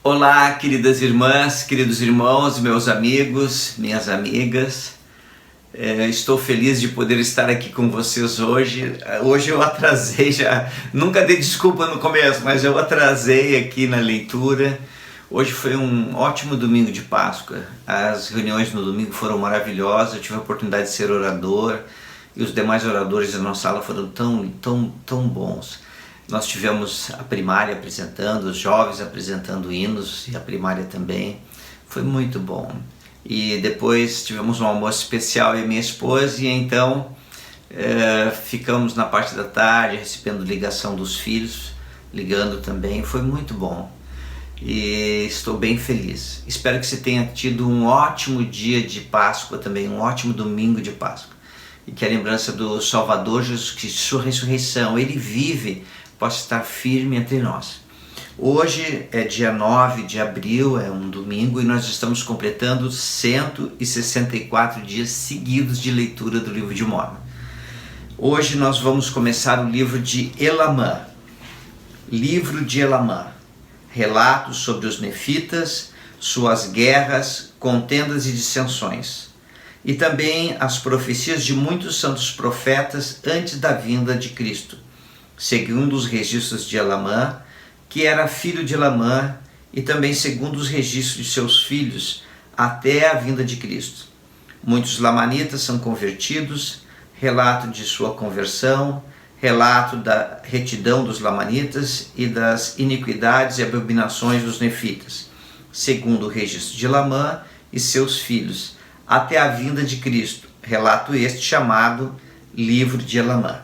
Olá, queridas irmãs, queridos irmãos, meus amigos, minhas amigas. Estou feliz de poder estar aqui com vocês hoje. Hoje eu atrasei já, nunca dei desculpa no começo, mas eu atrasei aqui na leitura. Hoje foi um ótimo domingo de Páscoa. As reuniões no domingo foram maravilhosas, eu tive a oportunidade de ser orador e os demais oradores da nossa sala foram tão bons. Nós tivemos a primária apresentando, os jovens apresentando hinos e a primária também. Foi muito bom. E depois tivemos um almoço especial, eu e minha esposa, e então ficamos na parte da tarde recebendo ligação dos filhos, ligando também. Foi muito bom e estou bem feliz. Espero que você tenha tido um ótimo dia de Páscoa também, um ótimo domingo de Páscoa. E que a lembrança do Salvador Jesus Cristo, sua ressurreição, Ele vive, possa estar firme entre nós. Hoje é dia 9 de abril, é um domingo, e nós estamos completando 164 dias seguidos de leitura do livro de Mórmon. Hoje nós vamos começar o livro de Elamã. Livro de Elamã. Relatos sobre os nefitas, suas guerras, contendas e dissensões. E também as profecias de muitos santos profetas antes da vinda de Cristo, segundo os registros de Elamã, que era filho de Elamã, e também segundo os registros de seus filhos, até a vinda de Cristo. Muitos lamanitas são convertidos, relato de sua conversão, relato da retidão dos lamanitas e das iniquidades e abominações dos nefitas, segundo o registro de Elamã e seus filhos, até a vinda de Cristo, relato este chamado Livro de Elamã.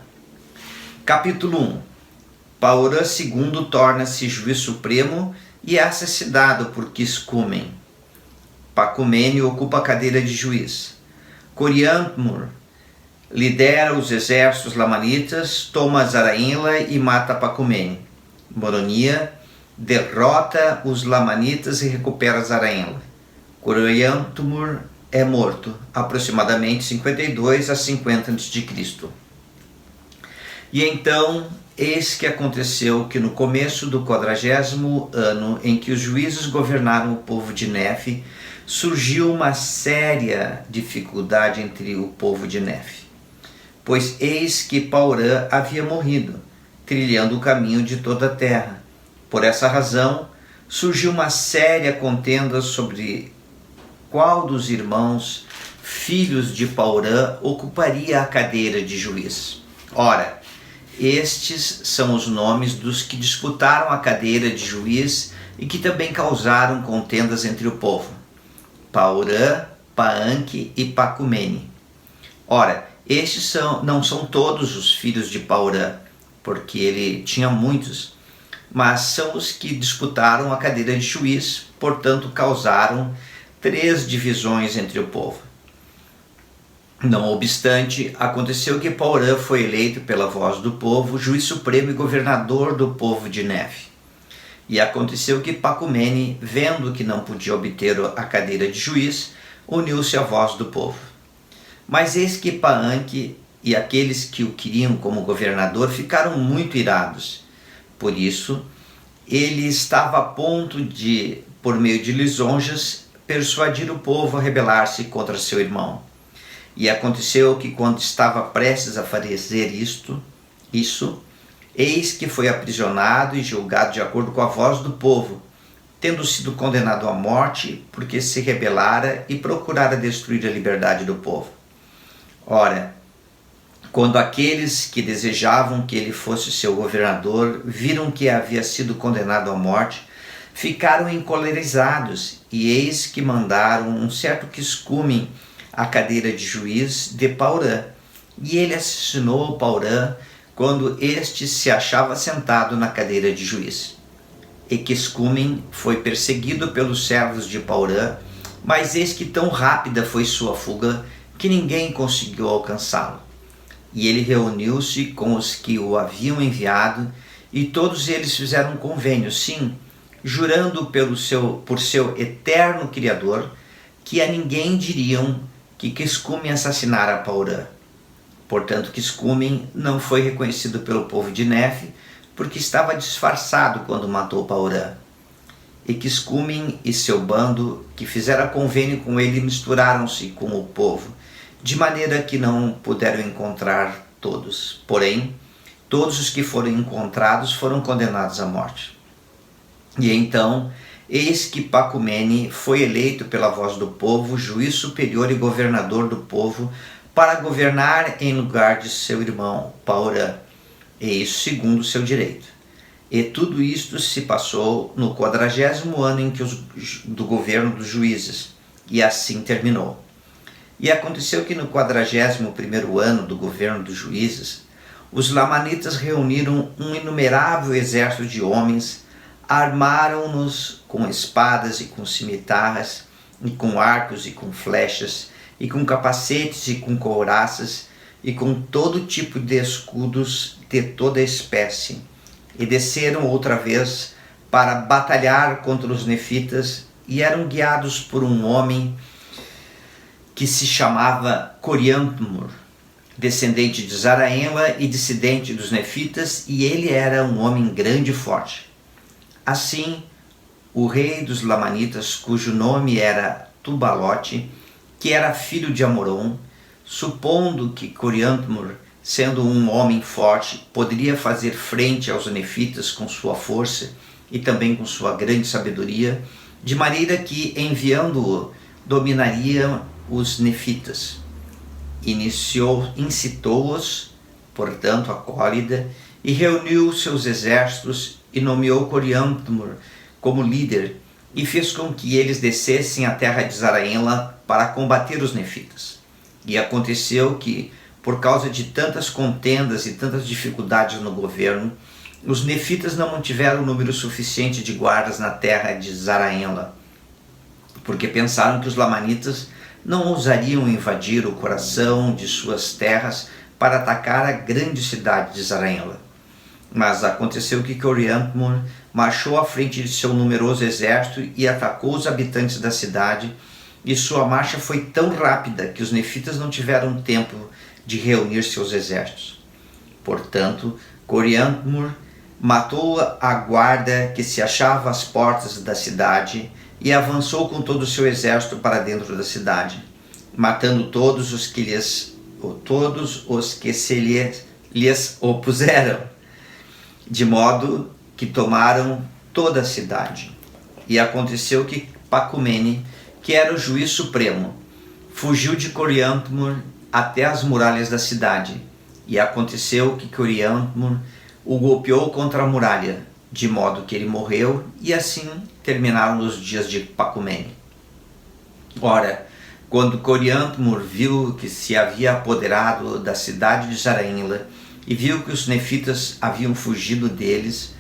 Capítulo 1. Paorã II torna-se juiz supremo e é assassinado por Quiscúmen. Pacumene ocupa a cadeira de juiz. Coriantumr lidera os exércitos lamanitas, toma Zaraínla e mata Pacumene. Moronia derrota os lamanitas e recupera Zaraínla. Coriantumr é morto, aproximadamente 52 a 50 a.C. E então, eis que aconteceu que no começo do 40º ano em que os juízes governaram o povo de Nefe, surgiu uma séria dificuldade entre o povo de Nefe. Pois eis que Paorã havia morrido, trilhando o caminho de toda a terra. Por essa razão, surgiu uma séria contenda sobre qual dos irmãos, filhos de Paorã, ocuparia a cadeira de juiz. Ora, estes são os nomes dos que disputaram a cadeira de juiz e que também causaram contendas entre o povo: Paorã, Paanque e Pacumene. Ora, estes não são todos os filhos de Paorã, porque ele tinha muitos, mas são os que disputaram a cadeira de juiz, portanto causaram 3 divisões entre o povo. Não obstante, aconteceu que Paorã foi eleito pela voz do povo, juiz supremo e governador do povo de Nefe. E aconteceu que Pacumene, vendo que não podia obter a cadeira de juiz, uniu-se à voz do povo. Mas eis que Paanque e aqueles que o queriam como governador ficaram muito irados. Por isso, ele estava a ponto de, por meio de lisonjas, persuadir o povo a rebelar-se contra seu irmão. E aconteceu que quando estava prestes a fazer isso, eis que foi aprisionado e julgado de acordo com a voz do povo, tendo sido condenado à morte porque se rebelara e procurara destruir a liberdade do povo. Ora, quando aqueles que desejavam que ele fosse seu governador viram que havia sido condenado à morte, ficaram encolerizados, e eis que mandaram um certo Quiscúmen a cadeira de juiz de Paorã, e ele assassinou Paorã quando este se achava sentado na cadeira de juiz. E Quiscúmen foi perseguido pelos servos de Paorã, mas eis que tão rápida foi sua fuga que ninguém conseguiu alcançá-lo. E ele reuniu-se com os que o haviam enviado, e todos eles fizeram um convênio, sim, jurando por seu eterno Criador, que a ninguém diriam que Quiscúmen assassinara Paorã. Portanto, Quiscúmen não foi reconhecido pelo povo de Nefe, porque estava disfarçado quando matou Paorã. e Quiscúmen e seu bando, que fizeram convênio com ele, misturaram-se com o povo, de maneira que não puderam encontrar todos. Porém, todos os que foram encontrados foram condenados à morte. E então, eis que Pacumene foi eleito pela voz do povo, juiz superior e governador do povo, para governar em lugar de seu irmão Paorã, e isso segundo seu direito. E tudo isto se passou no 40º ano em que do governo dos juízes, e assim terminou. E aconteceu que no 41º ano do governo dos juízes, os lamanitas reuniram um inumerável exército de homens, armaram-nos com espadas e com cimitarras, e com arcos e com flechas, e com capacetes e com couraças, e com todo tipo de escudos de toda espécie, e desceram outra vez para batalhar contra os nefitas, e eram guiados por um homem que se chamava Coriantumr, descendente de Zaraenla e dissidente dos nefitas, e ele era um homem grande e forte. Assim, o rei dos lamanitas, cujo nome era Tubalote, que era filho de Amoron, supondo que Coriantumr, sendo um homem forte, poderia fazer frente aos nefitas com sua força e também com sua grande sabedoria, de maneira que, enviando-o, dominaria os nefitas. Incitou-os, portanto, a cólera, e reuniu seus exércitos e nomeou Coriantumr como líder, e fez com que eles descessem à terra de Zaraenla para combater os nefitas. E aconteceu que, por causa de tantas contendas e tantas dificuldades no governo, os nefitas não mantiveram o número suficiente de guardas na terra de Zaraenla, porque pensaram que os lamanitas não ousariam invadir o coração de suas terras para atacar a grande cidade de Zaraenla. Mas aconteceu que Coriantumr marchou à frente de seu numeroso exército e atacou os habitantes da cidade, e sua marcha foi tão rápida que os nefitas não tiveram tempo de reunir seus exércitos. Portanto, Coriantumr matou a guarda que se achava às portas da cidade e avançou com todo o seu exército para dentro da cidade, matando todos os que se lhes opuseram, de modo que tomaram toda a cidade. E aconteceu que Pacumene, que era o juiz supremo, fugiu de Coriantumr até as muralhas da cidade. E aconteceu que Coriantumr o golpeou contra a muralha, de modo que ele morreu, e assim terminaram os dias de Pacumene. Ora, quando Coriantumr viu que se havia apoderado da cidade de Zaraenla, e viu que os nefitas haviam fugido deles,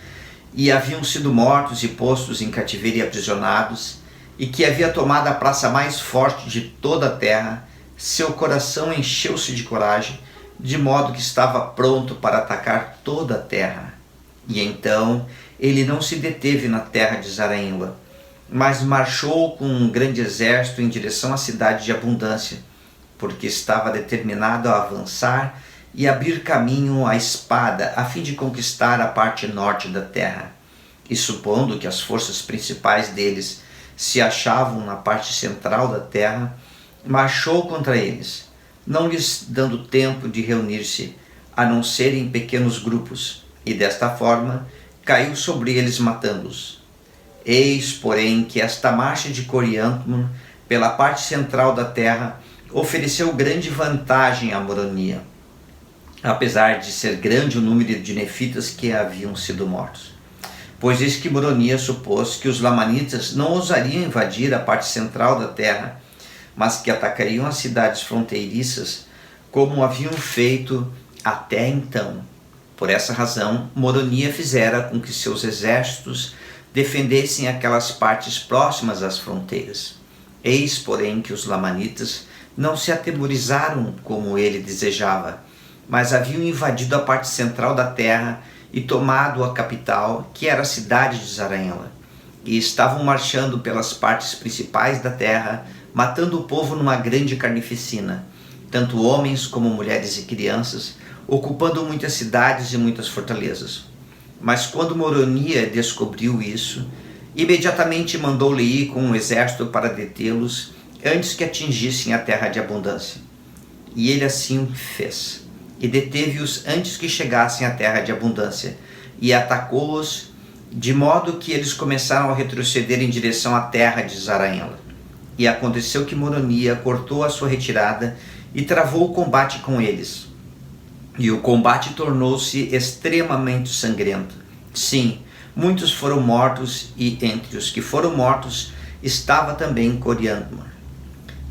e haviam sido mortos e postos em cativeiro e aprisionados, e que havia tomado a praça mais forte de toda a terra, seu coração encheu-se de coragem, de modo que estava pronto para atacar toda a terra. E então ele não se deteve na terra de Zaraenla, mas marchou com um grande exército em direção à cidade de Abundância, porque estava determinado a avançar e abrir caminho à espada, a fim de conquistar a parte norte da terra. E supondo que as forças principais deles se achavam na parte central da terra, marchou contra eles, não lhes dando tempo de reunir-se, a não ser em pequenos grupos, e desta forma caiu sobre eles matando-os. Eis, porém, que esta marcha de Coriantumr pela parte central da terra ofereceu grande vantagem à Moronia, apesar de ser grande o número de nefitas que haviam sido mortos. Pois eis que Moronia supôs que os lamanitas não ousariam invadir a parte central da terra, mas que atacariam as cidades fronteiriças como haviam feito até então. Por essa razão, Moronia fizera com que seus exércitos defendessem aquelas partes próximas às fronteiras. Eis, porém, que os lamanitas não se atemorizaram como ele desejava, mas haviam invadido a parte central da terra e tomado a capital, que era a cidade de Zaraenla, e estavam marchando pelas partes principais da terra, matando o povo numa grande carnificina, tanto homens como mulheres e crianças, ocupando muitas cidades e muitas fortalezas. Mas quando Moronia descobriu isso, Imediatamente mandou-lhe ir com um exército para detê-los antes que atingissem a terra de abundância. E ele assim fez, e deteve-os antes que chegassem à terra de abundância, e atacou-os, de modo que eles começaram a retroceder em direção à terra de Zaraenla. E aconteceu que Moronia cortou a sua retirada e travou o combate com eles. E o combate tornou-se extremamente sangrento. Sim, muitos foram mortos, e entre os que foram mortos estava também Coriandmer.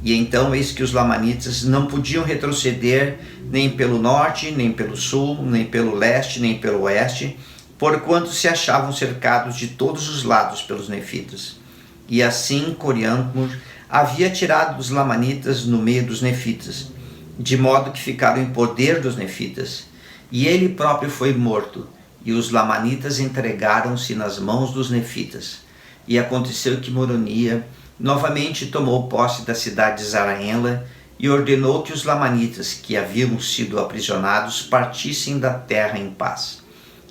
E então eis que os lamanitas não podiam retroceder nem pelo norte, nem pelo sul, nem pelo leste, nem pelo oeste, porquanto se achavam cercados de todos os lados pelos nefitas. E assim Coriandmer havia tirado dos lamanitas no meio dos nefitas, de modo que ficaram em poder dos nefitas. E ele próprio foi morto, e os lamanitas entregaram-se nas mãos dos nefitas. E aconteceu que Moronia novamente tomou posse da cidade de Zaraenla e ordenou que os lamanitas, que haviam sido aprisionados, partissem da terra em paz.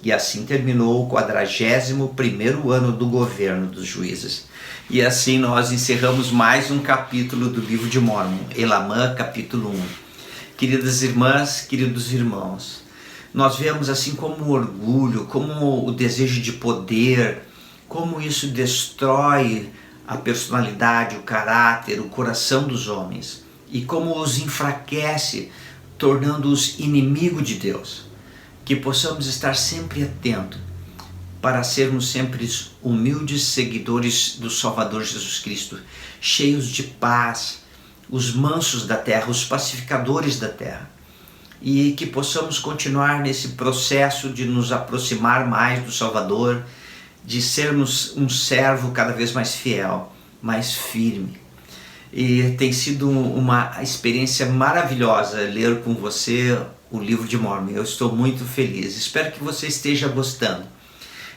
E assim terminou o 41º ano do governo dos juízes. E assim nós encerramos mais um capítulo do livro de Mórmon, Elamã, capítulo 1. Queridas irmãs, queridos irmãos, nós vemos assim como o orgulho, como o desejo de poder, como isso destrói a personalidade, o caráter, o coração dos homens, e como os enfraquece, tornando-os inimigo de Deus. Que possamos estar sempre atentos para sermos sempre humildes seguidores do Salvador Jesus Cristo, cheios de paz, os mansos da terra, os pacificadores da terra. E que possamos continuar nesse processo de nos aproximar mais do Salvador, de sermos um servo cada vez mais fiel, mais firme. E tem sido uma experiência maravilhosa ler com você o livro de Mórmon. Eu estou muito feliz. Espero que você esteja gostando.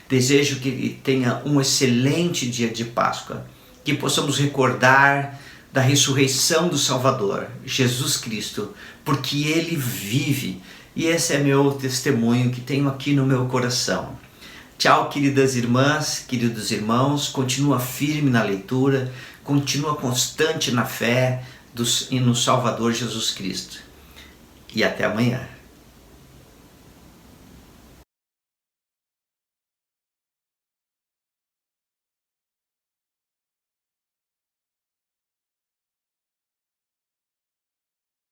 Desejo que tenha um excelente dia de Páscoa, que possamos recordar da ressurreição do Salvador, Jesus Cristo, porque Ele vive. E esse é meu testemunho que tenho aqui no meu coração. Tchau, queridas irmãs, queridos irmãos. Continua firme na leitura, continua constante na fé e no Salvador Jesus Cristo. E até amanhã.